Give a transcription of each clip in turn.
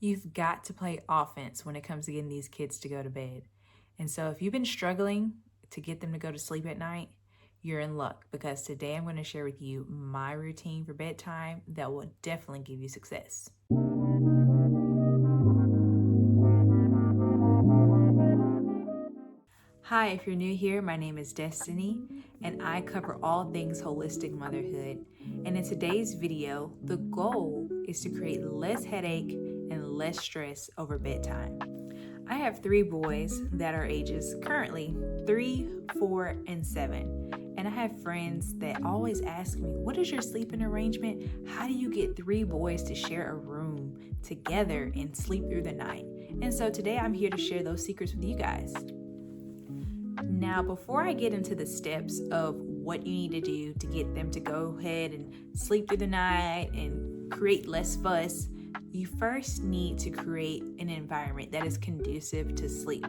You've got to play offense when it comes to getting these kids to go to bed. And so if you've been struggling to get them to go to sleep at night, you're in luck because today I'm going to share with you my routine for bedtime that will definitely give you success. Hi, if you're new here, my name is Destiny, and I cover all things holistic motherhood. And in today's video, the goal is to create less headache and less stress over bedtime. I have 3 boys that are ages currently 3, 4, and 7. And I have friends that always ask me, what is your sleeping arrangement? How do you get 3 boys to share a room together and sleep through the night? And so today I'm here to share those secrets with you guys. Now, before I get into the steps of what you need to do to get them to go ahead and sleep through the night and create less fuss, you first need to create an environment that is conducive to sleep.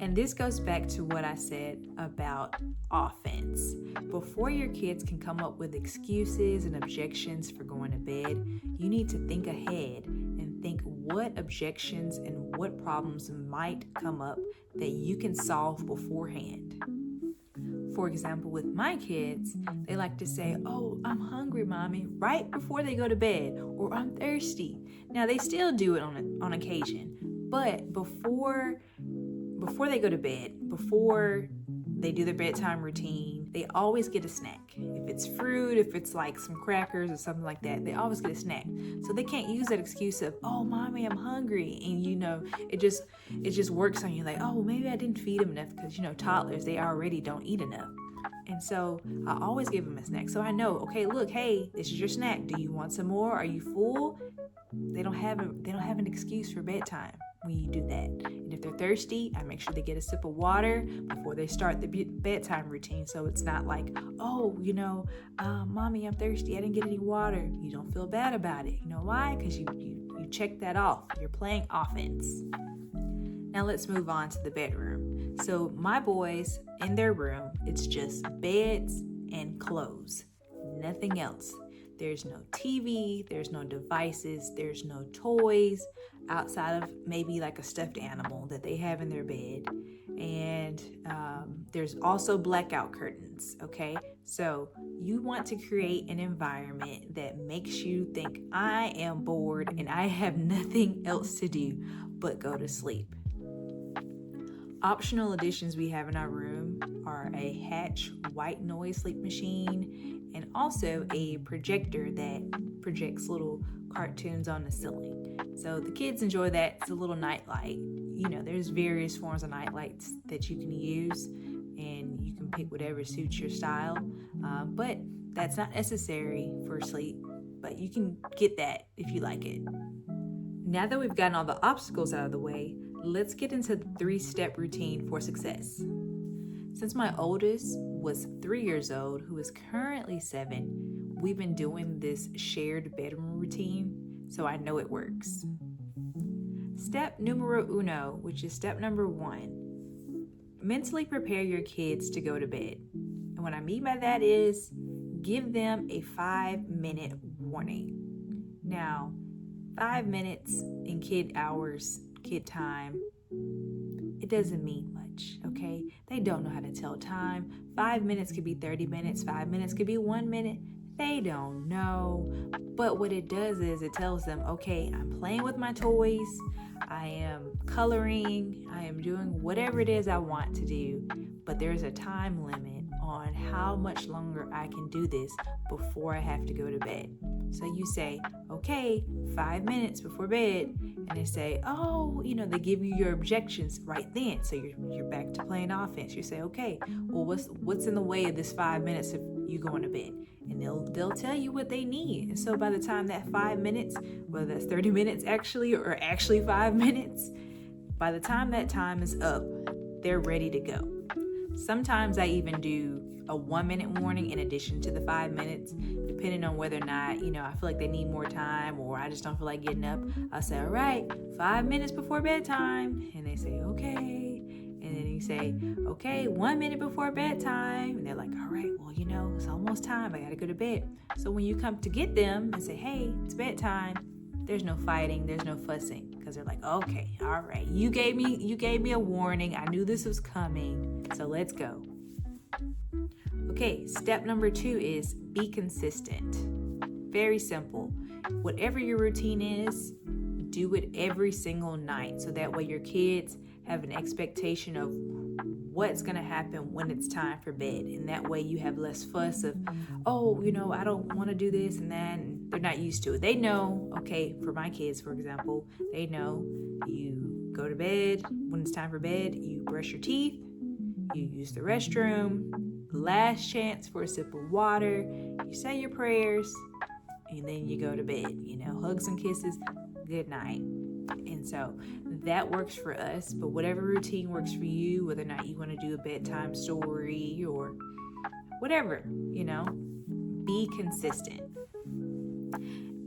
And this goes back to what I said about offense. Before your kids can come up with excuses and objections for going to bed, you need to think ahead and think what objections and what problems might come up that you can solve beforehand. For example, with my kids, they like to say, "Oh, I'm hungry, Mommy," right before they go to bed, or "I'm thirsty." Now, they still do it on occasion, but before they go to bed, before they do their bedtime routine, they always get a snack. If it's fruit, if it's like some crackers or something like that, they always get a snack. So they can't use that excuse of, "Oh, Mommy, I'm hungry." And it just works on you like, "Oh, maybe I didn't feed them enough," because toddlers, they already don't eat enough. And so I always give them a snack. So I know, okay, look, hey, this is your snack. Do you want some more? Are you full? They don't have an excuse for bedtime when you do that. And if they're thirsty, I make sure they get a sip of water before they start the bedtime routine. So it's not like, "Oh, Mommy, I'm thirsty. I didn't get any water." You don't feel bad about it. You know why? Because you check that off. You're playing offense. Now let's move on to the bedroom. So my boys, in their room, it's just beds and clothes. Nothing else. There's no TV, there's no devices, there's no toys outside of maybe like a stuffed animal that they have in their bed. And there's also blackout curtains, okay? So you want to create an environment that makes you think, I am bored and I have nothing else to do but go to sleep. Optional additions we have in our room are a Hatch white noise sleep machine and also a projector that projects little cartoons on the ceiling. So the kids enjoy that. It's a little night light. There's various forms of night lights that you can use, and you can pick whatever suits your style. But that's not necessary for sleep, but you can get that if you like it. Now that we've gotten all the obstacles out of the way, let's get into the 3-step routine for success. Since my oldest was 3 years old, who is currently 7, we've been doing this shared bedroom routine, so I know it works. Step numero uno, which is step number 1, mentally prepare your kids to go to bed. And what I mean by that is give them a 5-minute warning. Now, 5 minutes in kid hours, kid time, it doesn't mean much, okay? They don't know how to tell time. 5 minutes could be 30 minutes. 5 minutes could be 1 minute. They don't know. But what it does is it tells them, okay, I'm playing with my toys. I am coloring. I am doing whatever it is I want to do. But there's a time limit on how much longer I can do this before I have to go to bed. So you say, okay, 5 minutes before bed, and they say, oh, they give you your objections right then. So you're back to playing offense. You say, okay, well, what's in the way of this 5 minutes of you going to bed? And they'll tell you what they need. And so by the time that 5 minutes, whether that's 30 minutes actually, or actually 5 minutes, by the time that time is up, they're ready to go. Sometimes I even do a 1-minute warning in addition to the 5 minutes, depending on whether or not, I feel like they need more time or I just don't feel like getting up. I'll say, all right, 5 minutes before bedtime. And they say, okay. And then you say, okay, 1 minute before bedtime. And they're like, all right, well, it's almost time. I got to go to bed. So when you come to get them and say, hey, it's bedtime, there's no fighting, there's no fussing, because they're like, okay, all right, you gave me a warning. I knew this was coming, so let's go. Okay, step number 2 is be consistent. Very simple. Whatever your routine is, do it every single night, so that way your kids have an expectation of what's going to happen when it's time for bed. And that way you have less fuss of, oh, I don't want to do this and that. And they're not used to it. They know, okay, for my kids, for example, they know you go to bed. When it's time for bed, you brush your teeth, you use the restroom, last chance for a sip of water, you say your prayers, and then you go to bed. Hugs and kisses, good night. And so that works for us, but whatever routine works for you, whether or not you want to do a bedtime story or whatever, be consistent.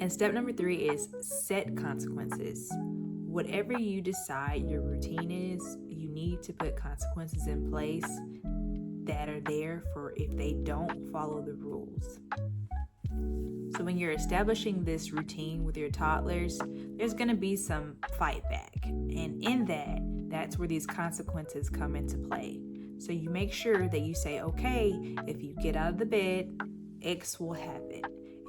And step number 3 is set consequences. Whatever you decide your routine is, you need to put consequences in place that are there for if they don't follow the rules. So when you're establishing this routine with your toddlers, there's going to be some fight back. And in that's where these consequences come into play. So you make sure that you say, okay, if you get out of the bed, X will happen.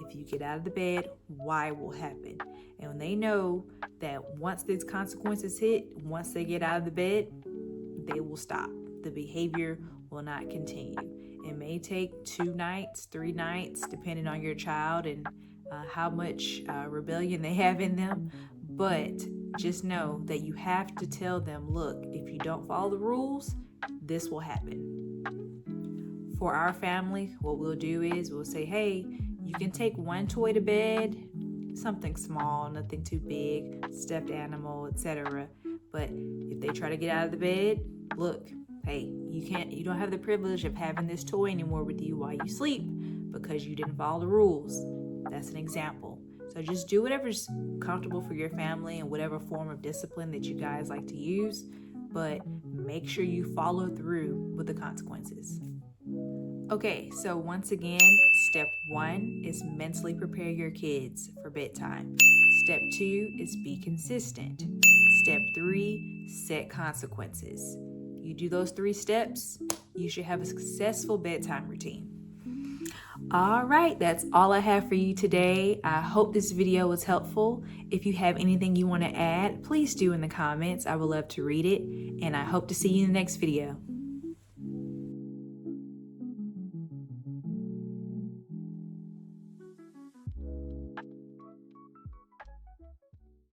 If you get out of the bed, Y will happen. And when they know that once these consequences hit, once they get out of the bed, they will stop. The behavior will not continue. It may take 2 nights, 3 nights, depending on your child and how much rebellion they have in them. But just know that you have to tell them, look, if you don't follow the rules, this will happen. For our family, what we'll do is we'll say, hey, you can take 1 toy to bed, something small, nothing too big, stuffed animal, etc. But if they try to get out of the bed, look, hey, you don't have the privilege of having this toy anymore with you while you sleep because you didn't follow the rules. That's an example. So just do whatever's comfortable for your family and whatever form of discipline that you guys like to use, but make sure you follow through with the consequences. Okay, so once again, step 1 is mentally prepare your kids for bedtime. Step 2 is be consistent. Step 3, set consequences. You do those 3 steps, you should have a successful bedtime routine. All right, that's all I have for you today. I hope this video was helpful. If you have anything you want to add, please do in the comments. I would love to read it, and I hope to see you in the next video.